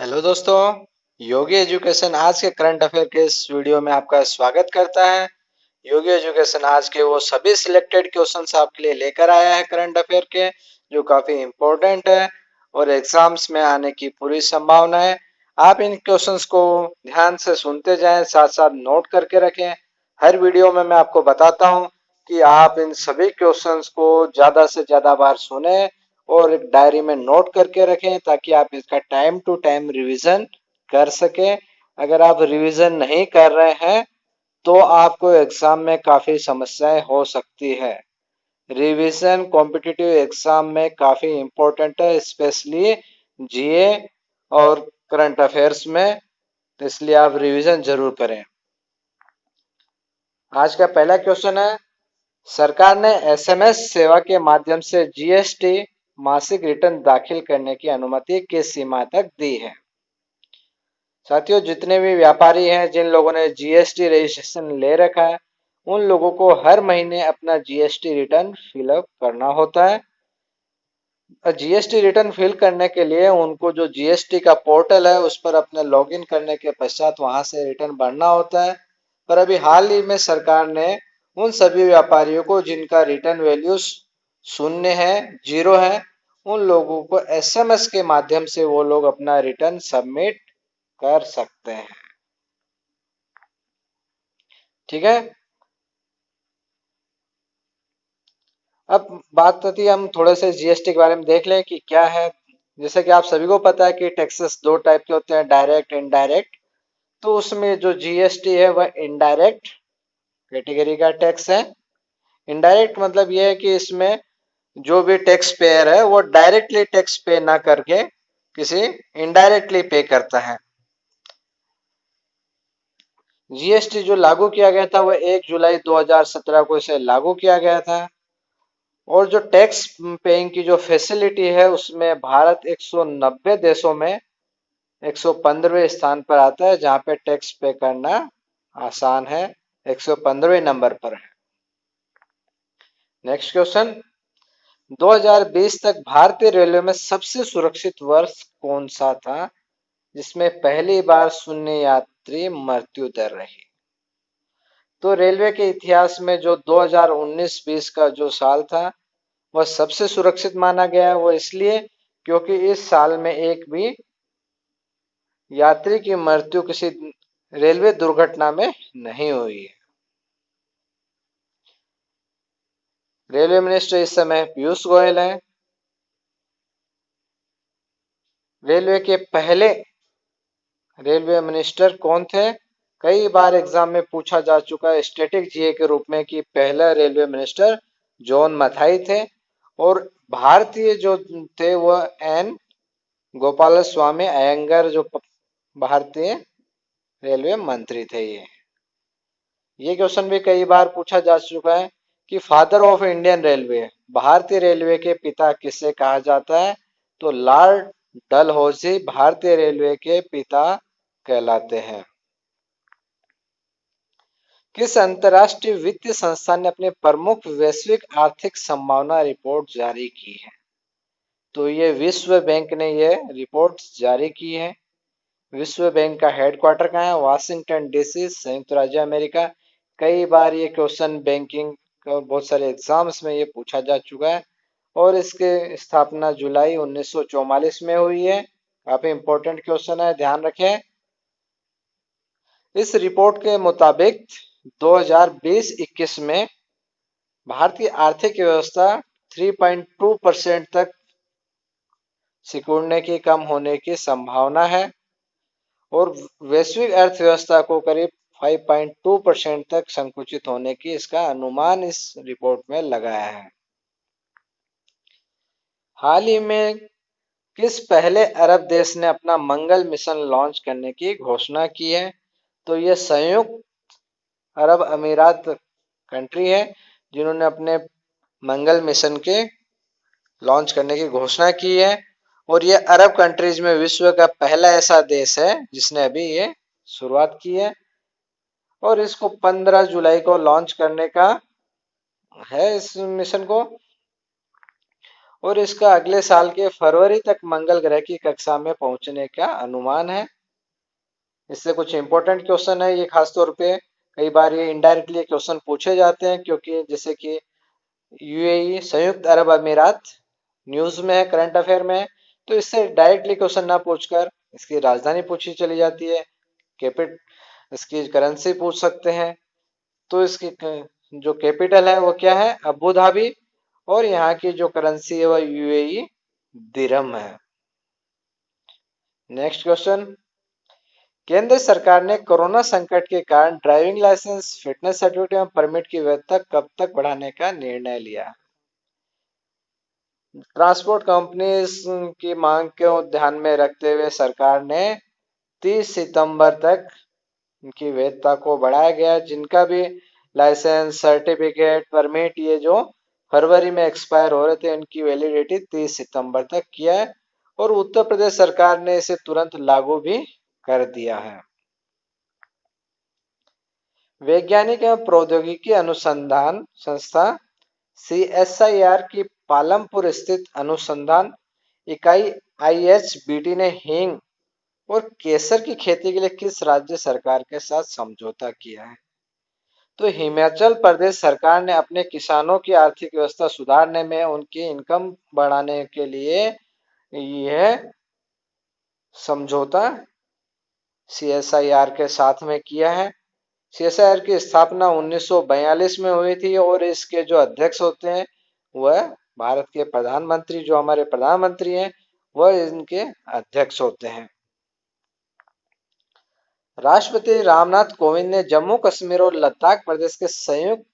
Hello दोस्तों, योगी education आज के करंट अफेयर के इस वीडियो में आपका स्वागत करता है। योगी एजुकेशन आज के वो सभी सिलेक्टेड क्वेश्चंस आपके लिए लेकर आया है करंट अफेयर के, जो काफी इम्पोर्टेंट है और एग्जाम्स में आने की पूरी संभावना है। आप इन क्वेश्चंस को ध्यान से सुनते जाएं, साथ साथ नोट करके रखें। हर वीडियो में मैं आपको बताता हूं कि आप इन सभी क्वेश्चंस को ज्यादा से ज्यादा बार सुने और एक डायरी में नोट करके रखें, ताकि आप इसका टाइम टू टाइम रिवीजन कर सकें। अगर आप रिवीजन नहीं कर रहे हैं तो आपको एग्जाम में काफी समस्याएं हो सकती है। रिवीजन कॉम्पिटिटिव एग्जाम में काफी इंपॉर्टेंट है, स्पेशली जीए और करंट अफेयर्स में, तो इसलिए आप रिवीजन जरूर करें। आज का पहला क्वेश्चन है, सरकार ने एसएमएस सेवा के माध्यम से जीएसटी मासिक रिटर्न दाखिल करने की अनुमति किस सीमा तक दी है। साथियों, जितने भी व्यापारी हैं, जिन लोगों ने जीएसटी रजिस्ट्रेशन ले रखा है, उन लोगों को हर महीने अपना जीएसटी रिटर्न फिलअप करना होता है। जीएसटी रिटर्न फिल करने के लिए उनको जो जीएसटी का पोर्टल है उस पर अपने लॉगिन करने के पश्चात वहां से रिटर्न भरना होता है। पर अभी हाल ही में सरकार ने उन सभी व्यापारियों को जिनका रिटर्न वैल्यू शून्य है, जीरो है, उन लोगों को एसएमएस के माध्यम से वो लोग अपना रिटर्न सबमिट कर सकते हैं। ठीक है। अब बात आती है, हम थोड़े से जीएसटी के बारे में देख लें कि क्या है। जैसे कि आप सभी को पता है कि टैक्सेस दो टाइप के होते हैं, डायरेक्ट इनडायरेक्ट। तो उसमें जो जीएसटी है वह इनडायरेक्ट कैटेगरी का टैक्स है। इनडायरेक्ट मतलब यह है कि इसमें जो भी टैक्स पेयर है वो डायरेक्टली टैक्स पे ना करके किसी इनडायरेक्टली पे करता है। जीएसटी जो लागू किया गया था वह 1 जुलाई 2017 को इसे लागू किया गया था। और जो टैक्स पेइंग की जो फैसिलिटी है उसमें भारत 190 देशों में 115वें स्थान पर आता है, जहां पे टैक्स पे करना आसान है, 115वें नंबर पर है। नेक्स्ट क्वेश्चन, 2020 तक भारतीय रेलवे में सबसे सुरक्षित वर्ष कौन सा था जिसमें पहली बार शून्य यात्री मृत्यु दर रही। तो रेलवे के इतिहास में जो 2019-20 का जो साल था वह सबसे सुरक्षित माना गया है। वो इसलिए क्योंकि इस साल में एक भी यात्री की मृत्यु किसी रेलवे दुर्घटना में नहीं हुई है। रेलवे मिनिस्टर इस समय पीयूष गोयल हैं। रेलवे के पहले रेलवे मिनिस्टर कौन थे? कई बार एग्जाम में पूछा जा चुका है स्टैटिक जीए के रूप में कि पहला रेलवे मिनिस्टर जॉन मथाई थे, और भारतीय जो थे वह एन गोपाल स्वामी अयंगर, जो भारतीय रेलवे मंत्री थे। ये क्वेश्चन भी कई बार पूछा जा चुका है कि फादर ऑफ इंडियन रेलवे, भारतीय रेलवे के पिता किसे कहा जाता है। तो लॉर्ड डलहौजी भारतीय रेलवे के पिता कहलाते हैं। किस अंतर्राष्ट्रीय वित्तीय संस्थान ने अपनी प्रमुख वैश्विक आर्थिक संभावना रिपोर्ट जारी की है। तो ये विश्व बैंक ने ये रिपोर्ट जारी की है। विश्व बैंक का हेडक्वार्टर कहाँ है? वाशिंगटन डीसी, संयुक्त राज्य अमेरिका। कई बार ये क्वेश्चन बैंकिंग का बहुत सारे एग्जाम्स में ये पूछा जा चुका है, और इसके स्थापना जुलाई 1944 में हुई है। काफी इंपॉर्टेंट क्वेश्चन है, ध्यान रखें। इस रिपोर्ट के मुताबिक 2020-21 में भारतीय आर्थिक व्यवस्था 3.2% तक सिकुड़ने की, कम होने की संभावना है, और वैश्विक अर्थव्यवस्था को करीब 5.2% तक संकुचित होने की इसका अनुमान इस रिपोर्ट में लगाया है। हाल ही में किस पहले अरब देश ने अपना मंगल मिशन लॉन्च करने की घोषणा की है? तो यह संयुक्त अरब अमीरात कंट्री है जिन्होंने अपने मंगल मिशन के लॉन्च करने की घोषणा की है, और ये अरब कंट्रीज में विश्व का पहला ऐसा देश है जिसने अभी ये शुरुआत की है, और इसको 15 जुलाई को लॉन्च करने का है इस मिशन को। और इसका अगले साल के फरवरी तक मंगल ग्रह की कक्षा में पहुंचने का अनुमान है। इससे कुछ इंपॉर्टेंट क्वेश्चन है ये, खास तौर पे कई बार ये इनडायरेक्टली क्वेश्चन पूछे जाते हैं, क्योंकि जैसे कि यूएई संयुक्त अरब अमीरात न्यूज में है, करंट अफेयर में है, तो इससे डायरेक्टली क्वेश्चन ना पूछकर इसकी राजधानी पूछी चली जाती है, कैपिट इसकी करेंसी पूछ सकते हैं। तो इसकी जो कैपिटल है वो क्या है, अबू धाबी, और यहाँ की जो करेंसी है वो यूएई दिरहम है। नेक्स्ट क्वेश्चन, केंद्र सरकार ने कोरोना संकट के कारण ड्राइविंग लाइसेंस, फिटनेस सर्टिफिकेट एवं परमिट की वैधता कब तक बढ़ाने का निर्णय लिया। ट्रांसपोर्ट कंपनीज की मांग को ध्यान में रखते हुए सरकार ने 30 सितंबर तक इनकी वैधता को बढ़ाया गया। जिनका भी लाइसेंस, सर्टिफिकेट, परमिट ये जो फरवरी में एक्सपायर हो रहे थे, उनकी वैलिडिटी 30 सितंबर तक किया है, और उत्तर प्रदेश सरकार ने इसे तुरंत लागू भी कर दिया है। वैज्ञानिक एवं प्रौद्योगिकी अनुसंधान संस्था सीएसआईआर की पालमपुर स्थित अनुसंधान इकाई आईएचबीटी ने हींग और केसर की खेती के लिए किस राज्य सरकार के साथ समझौता किया है। तो हिमाचल प्रदेश सरकार ने अपने किसानों की आर्थिक व्यवस्था सुधारने में उनकी इनकम बढ़ाने के लिए यह समझौता सीएसआईआर के साथ में किया है। सीएसआईआर की स्थापना 1942 में हुई थी, और इसके जो अध्यक्ष होते हैं वह भारत के प्रधानमंत्री, जो हमारे प्रधानमंत्री हैं वह इनके अध्यक्ष होते हैं। राष्ट्रपति रामनाथ कोविंद ने जम्मू कश्मीर और लद्दाख प्रदेश के संयुक्त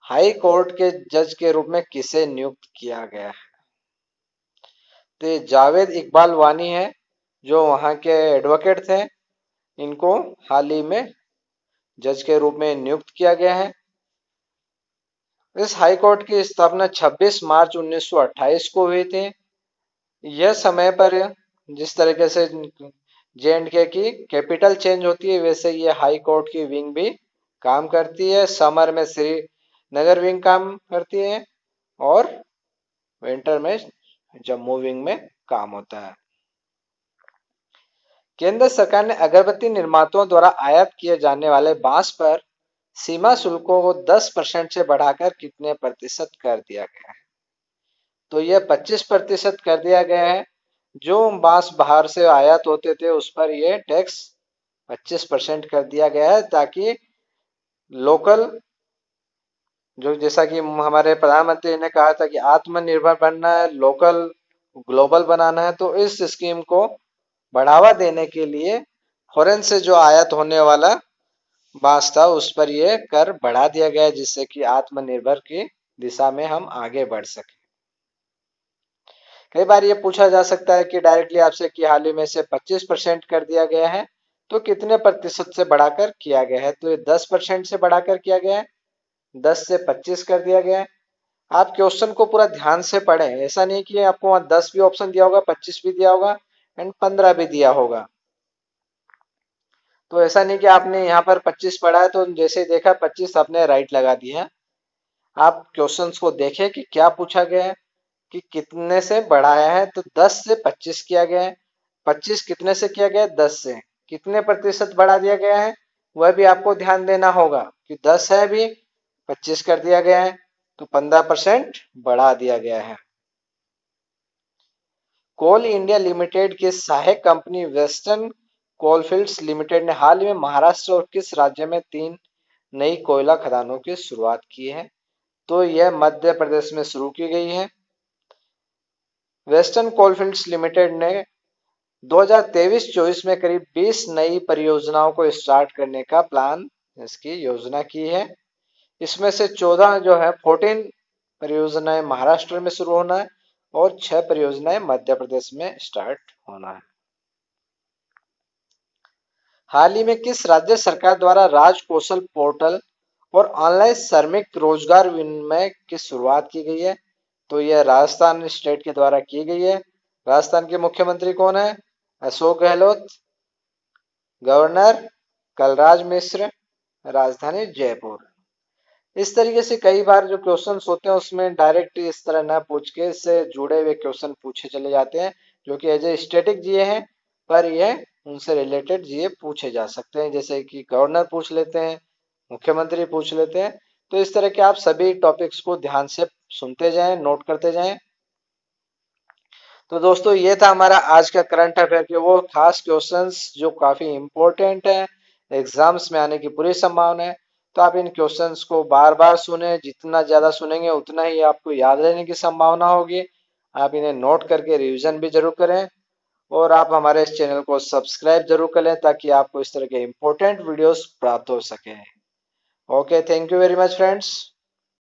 हाई कोर्ट के जज के रूप में किसे नियुक्त किया गया है। तो ये जावेद इकबाल वानी है, जो वहां के एडवोकेट थे, इनको हाल ही में जज के रूप में नियुक्त किया गया है। इस हाई कोर्ट की स्थापना 26 मार्च 1928 को हुई थी। यह समय पर जिस तरीके से जे.एंड.के की कैपिटल चेंज होती है, वैसे ये हाई कोर्ट की विंग भी काम करती है। समर में श्रीनगर विंग काम करती है, और विंटर में जम्मू विंग में काम होता है। केंद्र सरकार ने अगरबत्ती निर्माताओं द्वारा आयात किए जाने वाले बांस पर सीमा शुल्कों को 10% से बढ़ाकर कितने प्रतिशत कर दिया गया है। तो यह 25% कर दिया गया है। जो बांस बाहर से आयात होते थे उस पर यह टैक्स 25% कर दिया गया है, ताकि लोकल, जो जैसा कि हमारे प्रधानमंत्री ने कहा था कि आत्मनिर्भर बनना है, लोकल ग्लोबल बनाना है, तो इस स्कीम को बढ़ावा देने के लिए फॉरेन से जो आयात होने वाला बांस था उस पर यह कर बढ़ा दिया गया, जिससे कि आत्मनिर्भर की दिशा में हम आगे बढ़ सके। कई बार ये पूछा जा सकता है कि डायरेक्टली आपसे कि हाल ही में से 25% कर दिया गया है, तो कितने प्रतिशत से बढ़ाकर किया गया है। तो ये 10% से बढ़ाकर किया गया है, 10 से 25 कर दिया गया है। आप क्वेश्चन को पूरा ध्यान से पढ़ें, ऐसा नहीं कि आपको वहां 10 भी ऑप्शन दिया होगा, 25 भी दिया होगा एंड 15 भी दिया होगा। तो ऐसा नहीं कि आपने यहाँ पर 25 पढ़ा है तो जैसे ही देखा 25 आपने राइट लगा दिया। आप क्वेश्चंस को देखें कि क्या पूछा गया है, कि कितने से बढ़ाया है, तो 10 से 25 किया गया है। 25 कितने से किया गया है, 10 से। कितने प्रतिशत बढ़ा दिया गया है वह भी आपको ध्यान देना होगा, कि 10 है भी 25 कर दिया गया है, तो 15% बढ़ा दिया गया है। कोल इंडिया लिमिटेड की सहायक कंपनी वेस्टर्न कोलफील्ड्स लिमिटेड ने हाल ही में महाराष्ट्र और किस राज्य में 3 नई कोयला खदानों की शुरुआत की है। तो यह मध्य प्रदेश में शुरू की गई है। वेस्टर्न कोलफील्ड्स लिमिटेड ने 2023-24 में करीब 20 नई परियोजनाओं को स्टार्ट करने का प्लान, इसकी योजना की है। इसमें से 14 जो है 14 परियोजनाएं महाराष्ट्र में शुरू होना है, और 6 परियोजनाएं मध्य प्रदेश में स्टार्ट होना है। हाल ही में किस राज्य सरकार द्वारा राज कौशल पोर्टल और ऑनलाइन श्रमिक रोजगार विनिमय की शुरुआत की गई है। तो यह राजस्थान स्टेट के द्वारा की गई है। राजस्थान के मुख्यमंत्री कौन है, अशोक गहलोत। गवर्नर कलराज मिश्र। राजधानी जयपुर। इस तरीके से कई बार जो क्वेश्चंस होते हैं उसमें डायरेक्ट इस तरह ना पूछ के इससे जुड़े हुए क्वेश्चन पूछे चले जाते हैं, जो कि एज ए स्टैटिक जीए हैं, पर यह उनसे रिलेटेड जीए पूछे जा सकते हैं, जैसे कि गवर्नर पूछ लेते हैं, मुख्यमंत्री पूछ लेते हैं। तो इस तरह के आप सभी टॉपिक्स को ध्यान से सुनते जाएं, नोट करते जाएं। तो दोस्तों ये था हमारा आज का करंट अफेयर के वो खास क्वेश्चंस जो काफी इंपॉर्टेंट है, एग्जाम्स में आने की पूरी संभावना है। तो आप इन क्वेश्चंस को बार बार सुने, जितना ज्यादा सुनेंगे उतना ही आपको याद रहने की संभावना होगी। आप इन्हें नोट करके रिवीजन भी जरूर करें, और आप हमारे इस चैनल को सब्सक्राइब जरूर करें ताकि आपको इस तरह के इंपॉर्टेंट वीडियोस प्राप्त हो सके। Okay, thank you very much friends.